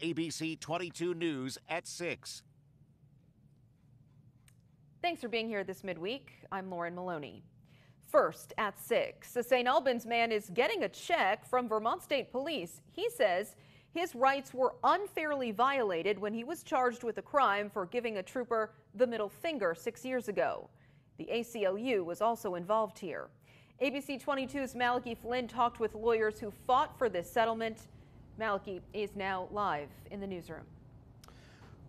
ABC 22 News at 6. Thanks for being here this midweek. I'm Lauren Maloney. First at 6, a St. Albans man is getting a check from Vermont State Police. He says his rights were unfairly violated when he was charged with a crime for giving a trooper the middle finger 6 years ago. The ACLU was also involved here. ABC 22's Malachi Flynn talked with lawyers who fought for this settlement. Malachi is now live in the newsroom.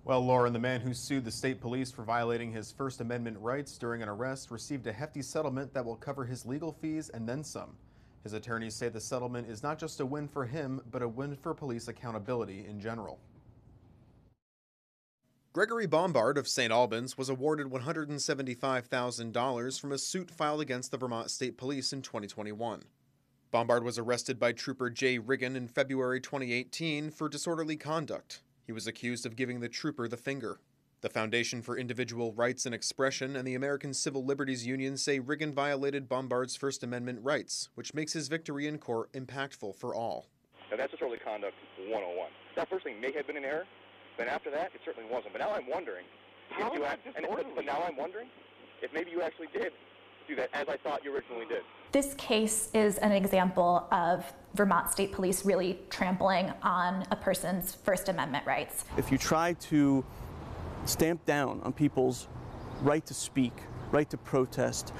Well, Lauren, the man who sued the state police for violating his First Amendment rights during an arrest received a hefty settlement that will cover his legal fees and then some. His attorneys say the settlement is not just a win for him, but a win for police accountability in general. Gregory Bombard of St. Albans was awarded $175,000 from a suit filed against the Vermont State Police in 2021. Bombard was arrested by Trooper Jay Riggin in February 2018 for disorderly conduct. He was accused of giving the trooper the finger. The Foundation for Individual Rights and Expression and the American Civil Liberties Union say Riggin violated Bombard's First Amendment rights, which makes his victory in court impactful for all. Now that's disorderly conduct 101. That first thing may have been an error, but after that, it certainly wasn't. But now I'm wondering if maybe you actually did do that as I thought you originally did. This case is an example of Vermont State Police really trampling on a person's First Amendment rights. If you try to stamp down on people's right to speak, right to protest,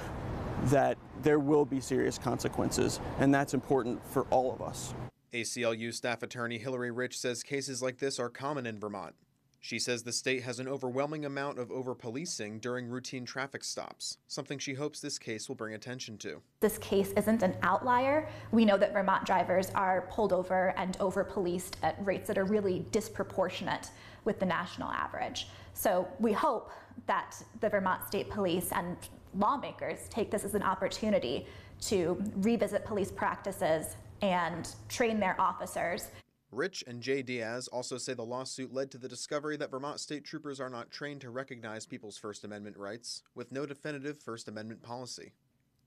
that there will be serious consequences, and that's important for all of us. ACLU staff attorney Hillary Rich says cases like this are common in Vermont. She says the state has an overwhelming amount of over-policing during routine traffic stops, something she hopes this case will bring attention to. This case isn't an outlier. We know that Vermont drivers are pulled over and over-policed at rates that are really disproportionate with the national average. So we hope that the Vermont State Police and lawmakers take this as an opportunity to revisit police practices and train their officers. Rich and Jay Diaz also say the lawsuit led to the discovery that Vermont state troopers are not trained to recognize people's First Amendment rights, with no definitive First Amendment policy.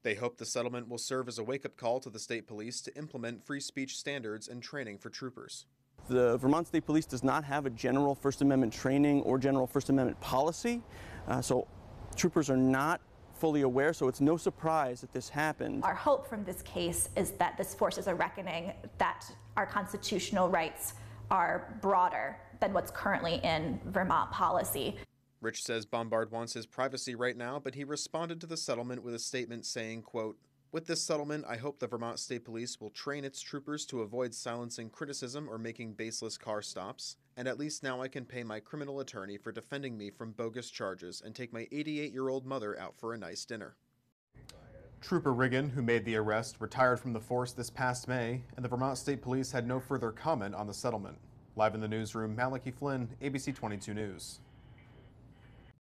They hope the settlement will serve as a wake-up call to the state police to implement free speech standards and training for troopers. The Vermont State Police does not have a general First Amendment training or general First Amendment policy, so troopers are not fully aware, so it's no surprise that this happened. Our hope from this case is that this forces a reckoning that our constitutional rights are broader than what's currently in Vermont policy. Rich says Bombard wants his privacy right now, but he responded to the settlement with a statement saying, quote, "With this settlement, I hope the Vermont State Police will train its troopers to avoid silencing criticism or making baseless car stops, and at least now I can pay my criminal attorney for defending me from bogus charges and take my 88-year-old mother out for a nice dinner." Trooper Riggin, who made the arrest, retired from the force this past May, and the Vermont State Police had no further comment on the settlement. Live in the newsroom, Malachi Flynn, ABC 22 News.